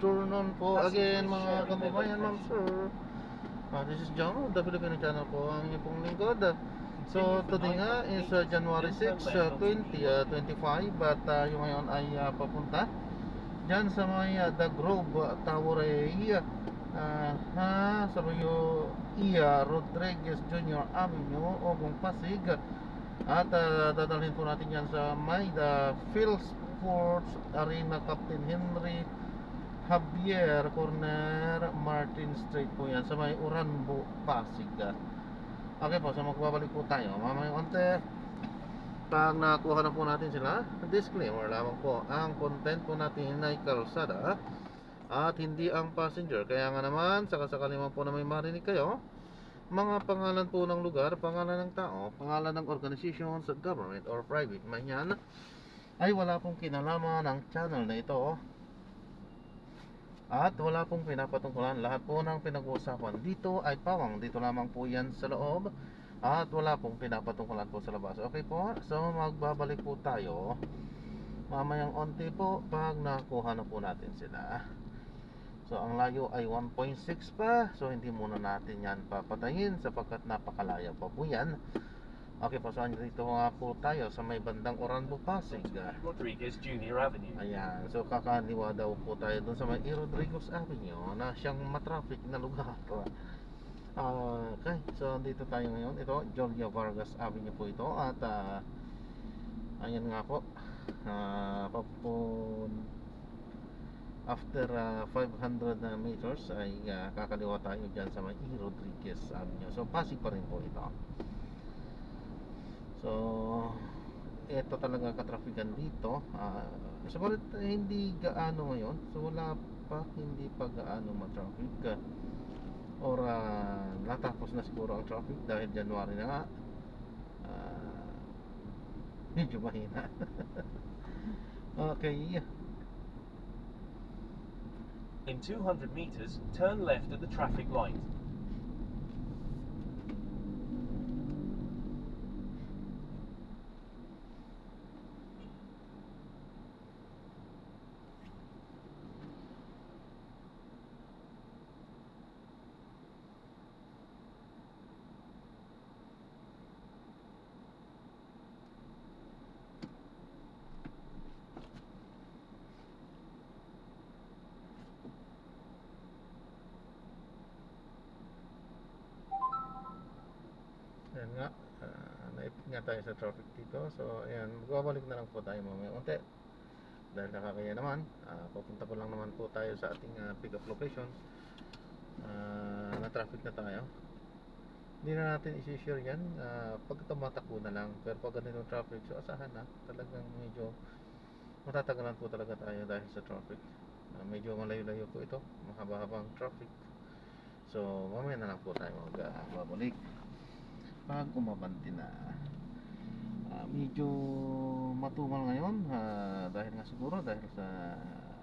afternoon po again mga kababayan, ma'am sir. This is John, the Filipino channel po, ang inyong pong lingkod. So today nga is January 6, 2025 at yung ngayon ay papunta dyan sa may The Grove Tower sa Mayo Rodriguez Jr. Avenue, Ogong Pasig. At dadalhin po natin yan sa may The Philsports Arena, Captain Henry Javier Corner Martin Street po yan sa may Uranbo, Pasig. Okay po, so magbabalik po tayo mamaya konti. Pag nakuha na po natin sila, disclaimer lamang po, ang content po natin ay kalsada at hindi ang passenger. Kaya nga naman, sakasakali man po na may marinig kayo, mga pangalan po ng lugar, pangalan ng tao, pangalan ng organization sa government or private man yan, ay wala pong kinalaman ng channel na ito. At wala pong pinapatungkulan. Lahat po ng pinag-uusapan dito ay pawang dito lamang po yan sa loob. At wala pong pinapatungkulan po sa labas. Okay po, so magbabalik po tayo mamayang onti po pag nakuha na po natin sila. So ang layo ay 1.6 pa. So hindi muna natin yan papatayin sapagkat napakalaya pa po yan. Okay po, so dito nga po tayo sa may bandang Uranbo, Pasig, Rodriguez Jr. Avenue. Ayan, so kakaliwa daw po tayo dun sa may Rodriguez Avenue na siyang matraffic na lugar. Okay, so dito tayo ngayon. Ito, Julia Vargas Avenue po ito. At ayan nga po, after 500 meters ay kakaliwa tayo dyan sa may Rodriguez Avenue. So Pasig pa rin po ito. So ito talaga katrafikan dito. Subalit hindi gaano ngayon. So wala pa, hindi pa gaano matraffic. Or natapos na siguro ang traffic dahil January na nga. Medyo mahina. Okay. In 200 meters, turn left at the traffic light. Ayan nga, naipit nga tayo sa traffic dito. So ayan, magbabalik na lang po tayo mamaya unti. Dahil nakakaya naman, pupunta po lang naman po tayo sa ating pick up location. Na traffic na tayo. Hindi na natin isi-share yan pag tumatakbo na lang. Pero pag ganito traffic, so asahan na talagang medyo matatagalan po talaga tayo dahil sa traffic. Medyo malayo-layo po ito, mahaba-habang traffic. So mamaya na lang po tayo magbabalik pag umabanti na. Medyo matumal ngayon dahil nga siguro dahil sa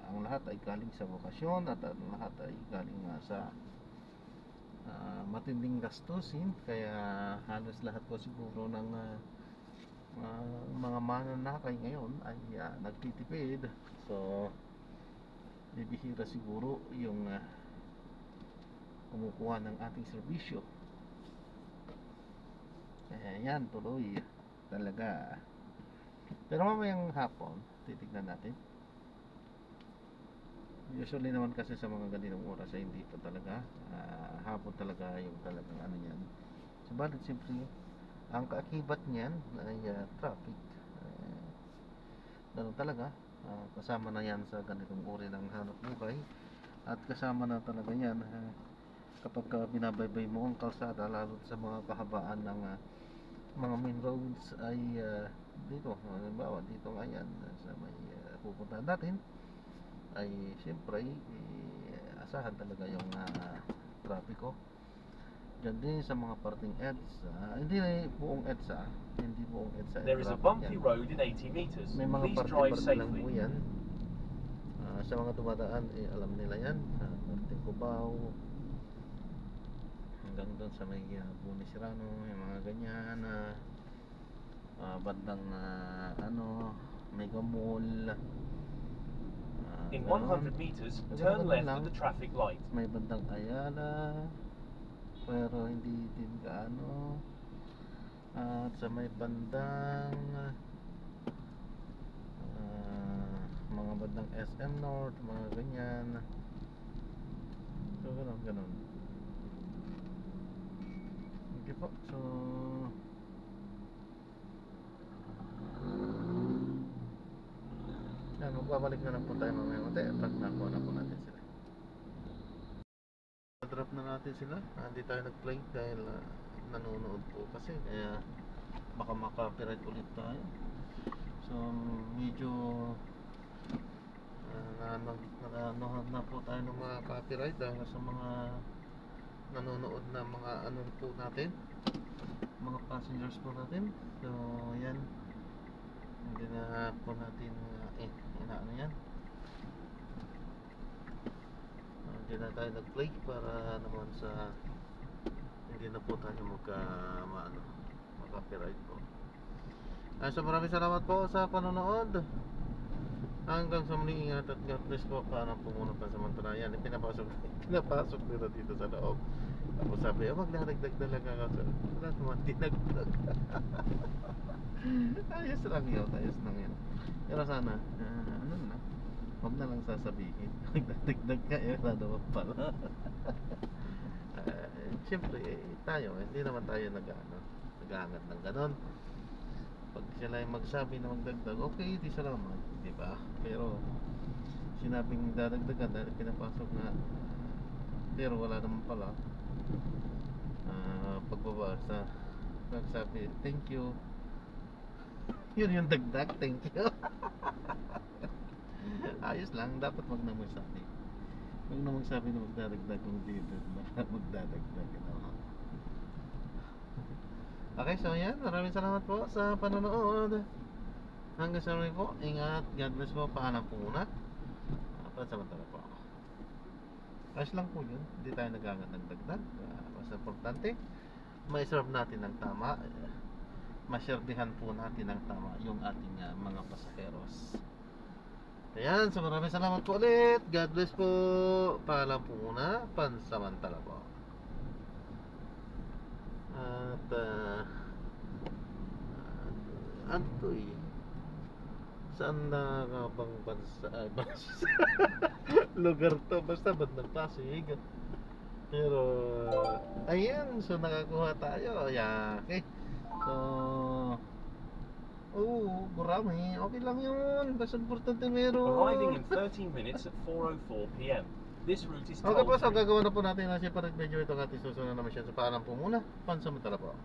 ang lahat ay galing sa bakasyon at ang lahat ay galing sa matinding gastusin, kaya halos lahat po siguro ng mga mananakay ngayon ay nagtitipid. So bibihira siguro yung kumukuha ng ating serbisyo. Kaya yan, tuloy talaga. Pero mamayang hapon titignan natin. Usually naman kasi sa mga ganitong oras ay hindi pa talaga hapon talaga yung talagang ano yan. Subalit siyempre ang kaakibat niyan ay traffic. Ganun talaga. Kasama na yan sa ganitong uri ng hanap buhay. At kasama na talaga yan kapag binabaybay mo ang kalsada, lalo sa mga kahabaan ng mga main roads ay dito, halimbawa dito ngayon sa may pupuntahan natin ay siyempre asahan talaga yung trapiko dyan din sa mga parting EDSA. Hindi na buong EDSA, hindi buong EDSA. There is a bumpy road in 80 meters. May mga parte-parte lang po yan. Sa mga dumadaan alam nila yan, parting Cubao hanggang doon sa may Bunisirano, yung mga ganyan bandang Mega Mall, In Ganon. 100 meters, Kasi turn ganun left lang. at the traffic light. May bandang Ayala, pero hindi din gaano. At sa may bandang mga bandang SM North, mga ganyan. So ganun. Okay po, so yan, magbabalik na lang po tayo mamaya. Truck na po natin sila. Drop na natin sila. Hindi tayo nag-play dahil nanonood po kasi, kaya baka maka-copyright ulit tayo. So medyo nanonood na po tayo ng mga copyright dahil sa mga nanonood na mga ano po natin, mga passengers po natin. So yan, hindi na po natin inaano yan. Hindi na tayo nag-play para naman sa hindi na po tayo mag-copyright po. So maraming salamat po sa panonood. Hanggang sa muli, ingat at God bless po. Paano pumunod pa sa Mantanayan? Pinapasok nila dito sa loob. Tapos sabi, magdadagdag na lang ako. Wala naman, dinagdag. Ayos lang yun, pero sana, ano na, huwag na lang sasabihin. Magdadagdag ka, wala naman pala. Siyempre, tayo, hindi naman tayo nag-aangat ng ganon. Pag sila ay magsabi na magdagdag, okay, di salamat, di ba? Pero sinabing dadagdagan dahil pinapasok na, pero wala naman pala. Pagbabasa, nagsabi, thank you. Yun yung dagdag, thank you. Ayos lang, dapat wag na magsabi. Wag na magsabi na magdadagdag kung dito magdadagdag. Okay, so yan, maraming salamat po sa panonood. Hanggang sa muli po, ingat, God bless po. Paalam po muna. Pansamantala po ako. Ayos lang po yun, hindi tayo nagagat ng dagdag. Mas importante, ma-serve natin ng tama, maservihan po natin ng tama yung ating mga pasaheros. Ayan, so maraming salamat po ulit. God bless po. Paalam po muna. Pansamantala po. At Antoy, saan na nga bang bansa? Lugar to, basta bandang Pasig. Pero ayan, so nakakuha tayo. Yeah, okay. So marami. Okay lang yun. Basta importante meron. Arriving in 13 minutes at 4:04 p.m. This route is Okay po, so toll-free. gagawa na po natin na separate video itong ating susunod na mission. So paalam po muna. Pansamantala po.